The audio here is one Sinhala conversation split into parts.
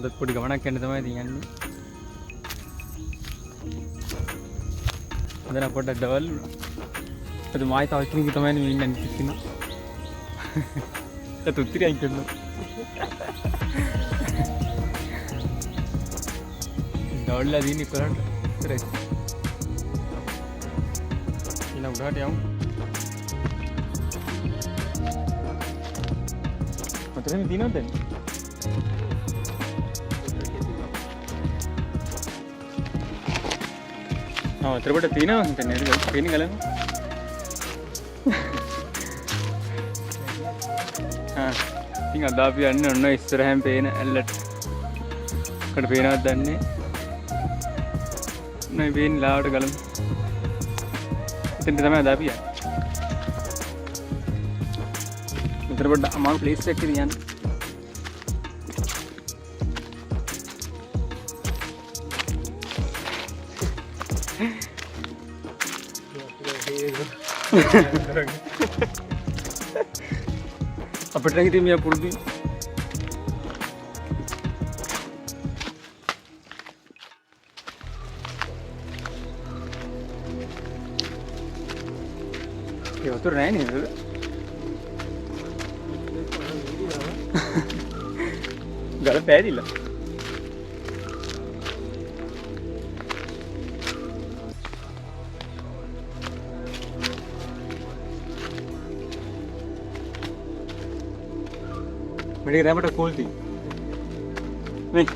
අදත් පොඩි ගමනක් යන්න තමයි තියන්නේ. අද නම් පොඩ්ඩක් දවල් වුණා. අද මායි තව කෙනෙක් තමයි මේ ඉන්නේ කිසිනා. ඒක උත්තරයන් කරනවා. දවල්ලා දින්නේ කරන්න. ඉතරයි. ඊළඟ උඩට යමු. මතරේ දිනවද දැන්? terbuat tina kan ini ini kalian tinggal tapi ane onno istirahat pena alert kada pena danne nai pena laawata galam iten thamai adapi ya terbuat amal place එක තියන්න අපිට නම් ඉතින් මෙයා පුරුදුයි ඒ වතුර නෑ නේද ගල පෑදිලා मेरे रैमट खोल दी नहीं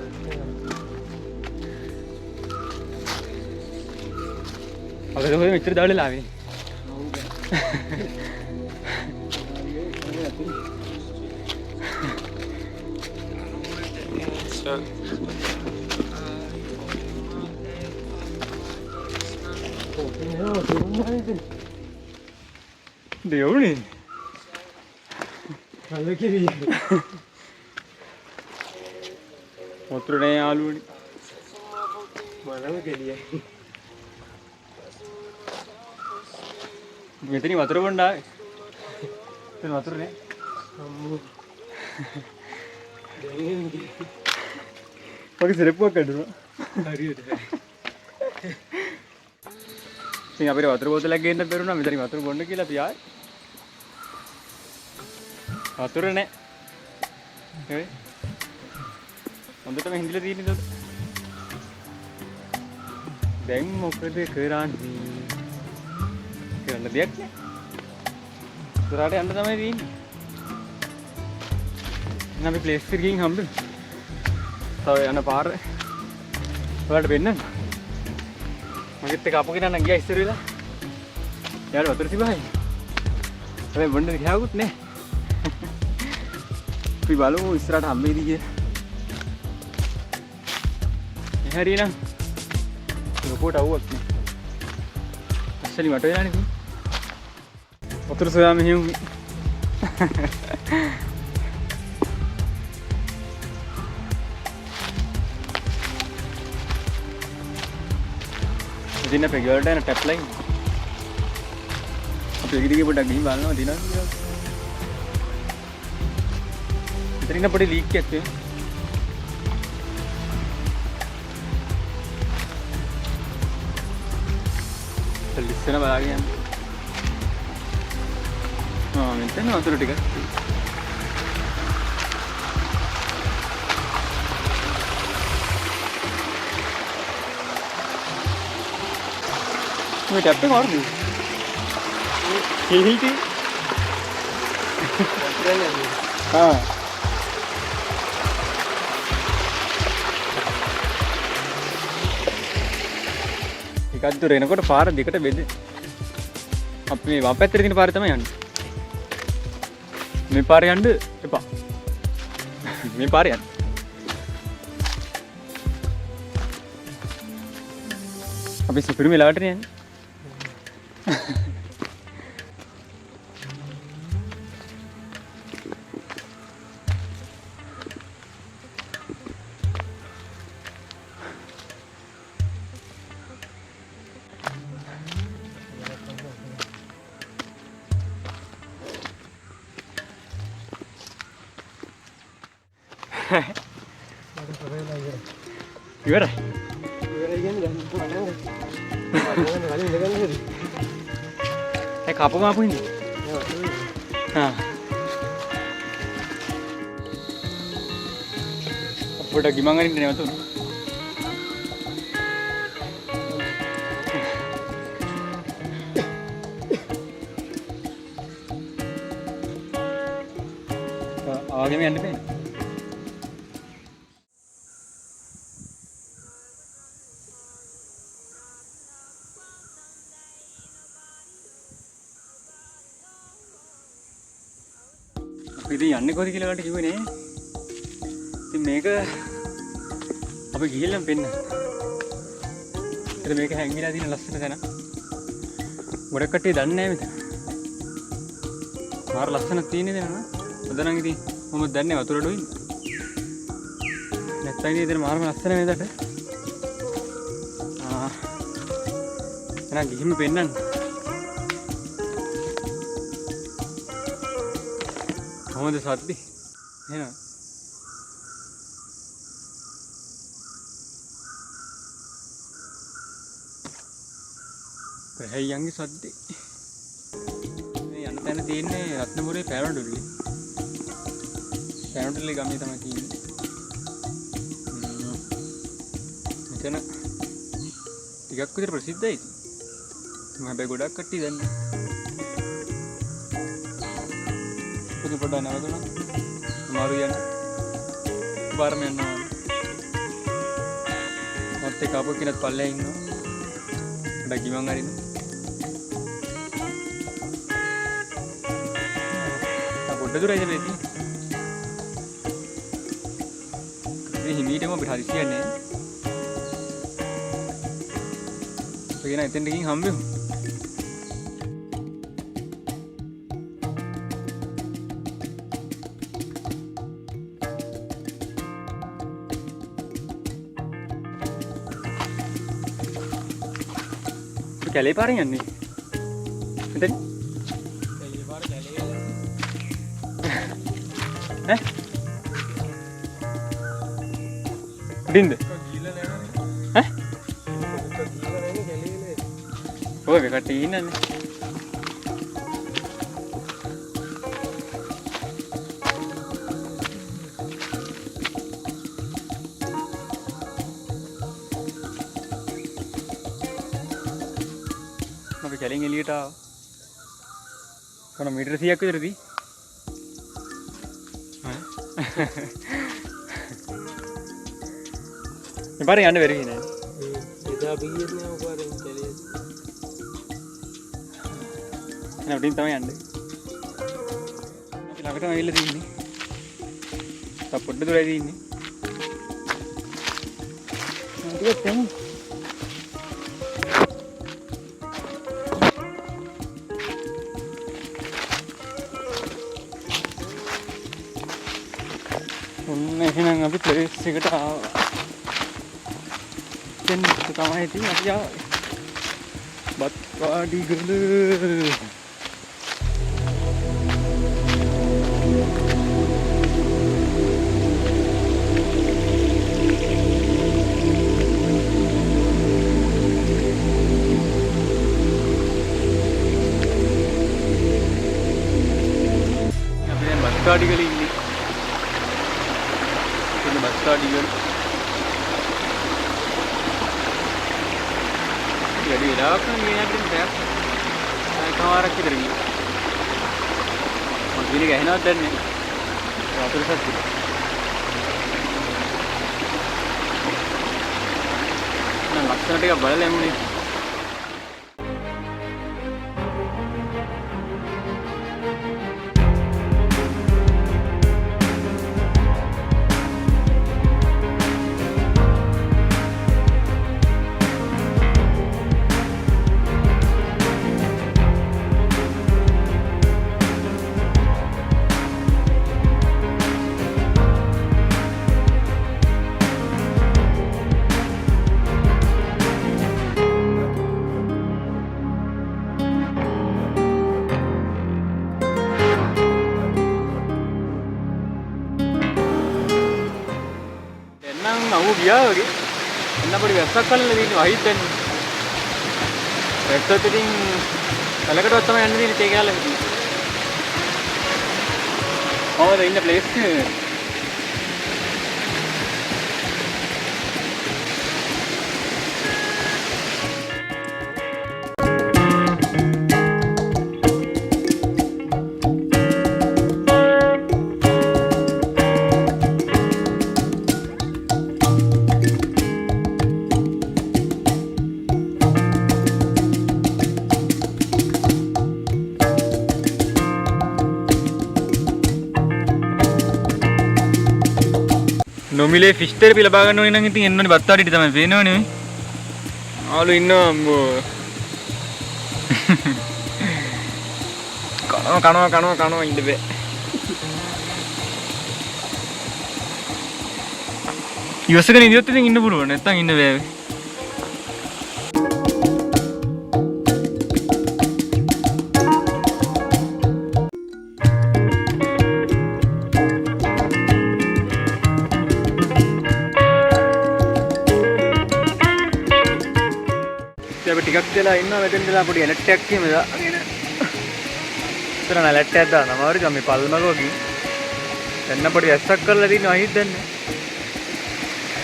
अगर तो मित्र दाड़े लावे देवनी मोतरने आलू बनाने के लिए इतनी मतर बंडा तो मतर ने पक्के सिर्फ पक्का डरो सिंह आप मतर बोतल लगे इन्हें पेरू ना मितरी मतर बोंडे की ला पिया मतर ने හොඳටම හින්දිලා තියෙන්නේ නේද? දැන් මොකද කරන්නේ? කරන්න දෙයක් නෑ. ඉස්සරහට යන්න තමයි තියෙන්නේ. නම් අපි ප්ලේස් එකකින් ගිහින් හම්බෙමු. තව යන පාර ඔයාලට වෙන්නද? මගෙත් එක අපු කෙනා නම් ගියා ඉස්සර වෙලා. යාළුවා වතුර තිබහයි. හැබැයි බොන්න ගියාවුත් නෑ. අපි බලමු ඉස්සරහට හම්බෙයිද කියලා. hari na report awak ni asli mata ya ni motor saya mehiu jadi na pergi ada na tap line pergi dia pun dah gini balna dina jadi na padi leak ke लिस्टना बता गया हाँ मिलते हैं ना तो टिकट मैं टैप पे मार दूँ हिल की हाँ එකක් දුර එනකොට පාර දෙකට බෙදේ. අපි මේ වම් පැත්තට තියෙන පාරේ තමයි යන්නේ. මේ පාරේ යන්න එපා. මේ පාරේ යන්න. අපි සුපිරි වෙලාවට යන්නේ. ඉවරයි. ඉවරයි කියන්නේ දැන් ඒ කපම ආපු ඉන්නේ. හා. අපිට ගිමන් අරින්න නේ වතුන. ආගෙම යන්න බෑ. ඉතින් යන්නේ කොහොමද කියලා ඔයාලට කිව්වේ නේ. ඉතින් මේක අපි ගිහිල්ලාම පෙන්න. ඉතින් මේක හැංගිලා තියෙන ලස්සන තැන. ගොඩක් කට්ටිය දන්නේ නැහැ මෙතන. මාර ලස්සනක් තියෙන්නේ නේද? හොඳ නම් ඉතින් මම දන්නේ වතුර ඩොයින්. නැත්තම් ඉතින් ඉතින් මාරම ලස්සන මේකට. එහෙනම් ගිහින් පෙන්නන්න. කොහොමද සද්දි? එහෙනම් ප්‍රහයන්ගේ සද්දේ. මේ යන තැන තියෙන්නේ රත්නපුරේ පැරණඩුල්ලේ. පැරණඩුල්ලේ ගමේ තමයි තියෙන්නේ. මෙතන ටිකක් විතර ප්‍රසිද්ධයි. මම හැබැයි ගොඩක් කට්ටිය දන්නේ. පුදු පොඩ නැවතුණා. මාරු යන්නේ. බාරම යනවා. මත් එක්ක අපෝ කෙනෙක් පල්ලෙහා ඉන්නවා. පොඩක් ගිමන් අරින්න. පොඩ දුරයිද මේටි? මේ හිමීටම අපිට හරිසියක් නෑ. අපි කියන එතෙන්ට ගිහින් හම්බෙමු. කැලේ පාරෙන් යන්නේ. එතන. කැලේ පාර කැලේ. ඈ? උඩින්ද? ගිහලා නෑනේ. ඈ? ගිහලා නෑනේ කැලේ. ඔය කට්ටිය ඉන්නන්නේ. අපි කැලෙන් එළියට ආවා. කොන මීටර 100ක් විතරදී. මේ පාරේ යන්න බැරි නෑ. එදා අපි ගියේ නෑ ඔය පාරෙන් කැලේ. එන උඩින් තමයි යන්නේ. අපි ළඟටම ඇවිල්ලා තින්නේ. තා පොඩ්ඩ දුරයි තින්නේ. ටිකක් තෙමු. ඔන්න එහෙනම් අපි ප්ලේස් එකට ආවා. දැන් තමයි ඉතින් අපි ආවේ. බත්වාඩිගල. අපි දැන් බත්වාඩිගල ඉන්නේ. බස්කාඩිගල වැඩි වෙලාවක් නම් ගියේ නැතිනම් බෑ. කමාරක් විතර ගියා. මම ගිහින් ගහනවත් දැන්නේ. වතුර සද්ද. නම් ලස්සන ටික බලලා එමුනේ. ගියා වගේ. එන්න පොඩි වැස්සක් කල්ලලා තියෙන්නේ වහිත් දැන්නේ. වැස්සත් ඉතින් කලකටවත් තමයි යන්න තියෙන්නේ තේ කැලේ. Oh, in the place. නොමිලේ ෆිෂ් තෙරපි ලබා ගන්න ඕනේ නම් ඉතින් එන්න ඕනේ බත්තාඩියට තමයි පේනවනේ මේ. ආලු ඉන්නවා අම්මෝ. කනවා ඉන්න බෑ. ඉවසගෙන ඉඳියොත් ඉතින් ඉන්න පුළුවන් නැත්තම් ඉන්න බෑ. අපි ටිකක් වෙලා ඉන්නවා මෙතෙන් ඉඳලා පොඩි ඇලට් එකක් කියමු දාගෙන. ඉතන ඇලට් එකක් දානවා මාවරි ගම මේ පල්මක වගේ. දැන් පොඩි ඇස්සක් කරලා තියෙනවා අහිත් දැන්.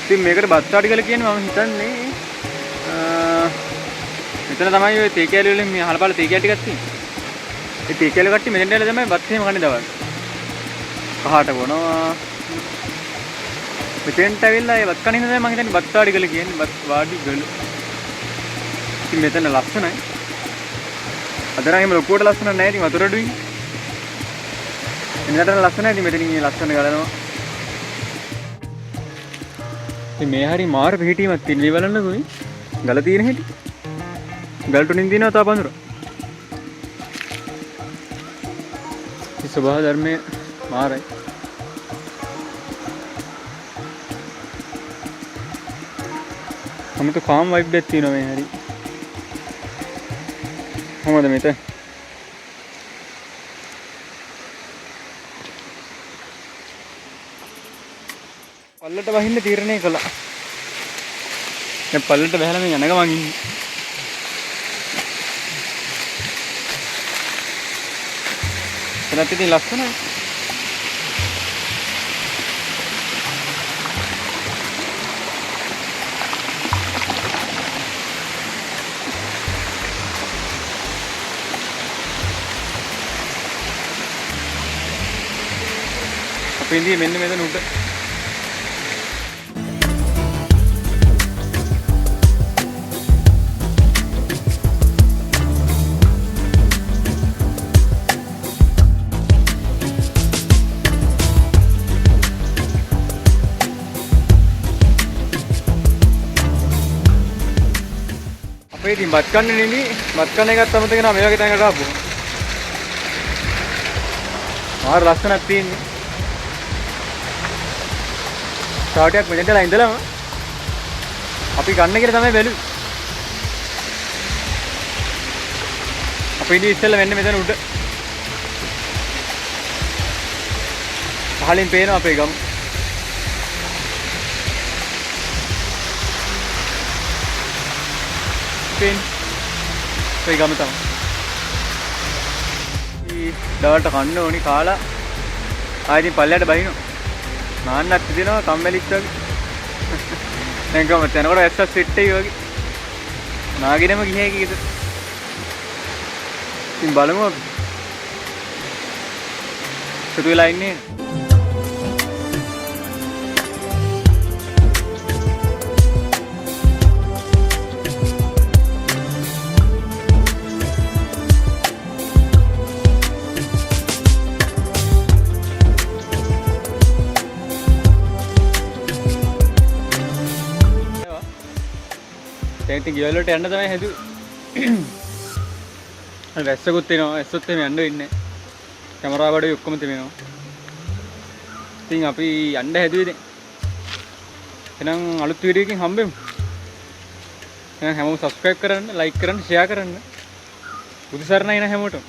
ඉතින් මේකට බත්තාඩි කියලා කියන්නේ මම හිතන්නේ මෙතන තමයි ඔය තේ කැලේ වලින් මේ අහලා බලලා තේ කැලේ ටිකක් තියෙන්නේ. ඒ තේ කැලේ කට්ටිය මෙතෙන් ඇවිල්ලා තමයි බත් එහෙම කන්නේ දවල්. කහාට බොනවා. මෙතෙන්ට ඇවිල්ලා ඒ බත් කන්නේ තමයි මම හිතන්නේ බත්තාඩි කියලා කියන්නේ බත් වාඩි ගල. මෙතන ලස්සනයි. අද නම් එහෙම ලොකුවට ලස්සන නැහැ. ඉතින් වතුර අඩුයි. එන්නතර ලස්සනයි. ඉතින් මෙතනින් මේ ලස්සන ගලනවා. ඉතින් මේ හරි මාර පිටිමක් තියෙන දේ බලන්නකෝ මේ. ගල තියෙන හැටි. ගල තුනින් දිනනවා තා පඳුර. මේ ස්වභාව ධර්මයේ මාරයි. අමුතු කාම් වයිබ් එකක් තියෙනවා මේ හරි. කොහමද මේක? පල්ලට වහින්න තීරණය කළා. දැන් පල්ලට බහලා මේ යන ගමන් ඉන්නේ. එතනත් ඉතින් ලස්සනයි. ඉන්දිය මෙන්න මෙතන උඩ අපේ ඉතින් බත් කන්නේ නෙමෙයි බත් කන එකත් අමතක කරනවා මේ වගේ තැනකට ආපුවා. මාර ලස්සනක් තියෙන්නේ. ටාටියක් මෙතනලා ඉඳලාම අපි ගන්න කියලා තමයි බැලුවේ. අපි ඉතින් ඉස්සෙල්ලා මෙන්න මෙතන උඩ. පහලින් පේනවා අපේ ගම. අපේ ගම තමයි. දවල්ට කන්න ඕනි කාලා ආයෙත් පල්ලයට බහිනවා. නාන්නක් තියනවා කම්මැලිත් වගේ. දැන් කොහොමද යනකොට ඇස්සස් සෙට් එකයි වගේ. නාගෙනම ගිහේ කීයද? ඉතින් බලමු. සුදු වෙලා ඉන්නේ. ඉතින් ගෙවල් වලට යන්න තමයි හැදුවේ. අර වැස්සකුත් එනවා. වැස්සොත් එමෙ යන්න වෙන්නේ. කැමරා බඩේ ඔක්කොම තෙමෙනවා. ඉතින් අපි යන්න හැදුවේ දැන්. එහෙනම් අලුත් වීඩියෝ එකකින් හම්බෙමු. එහෙනම් හැමෝම subscribe කරන්න, like කරන්න, share කරන්න. බුදු සරණයි න හැමෝටම.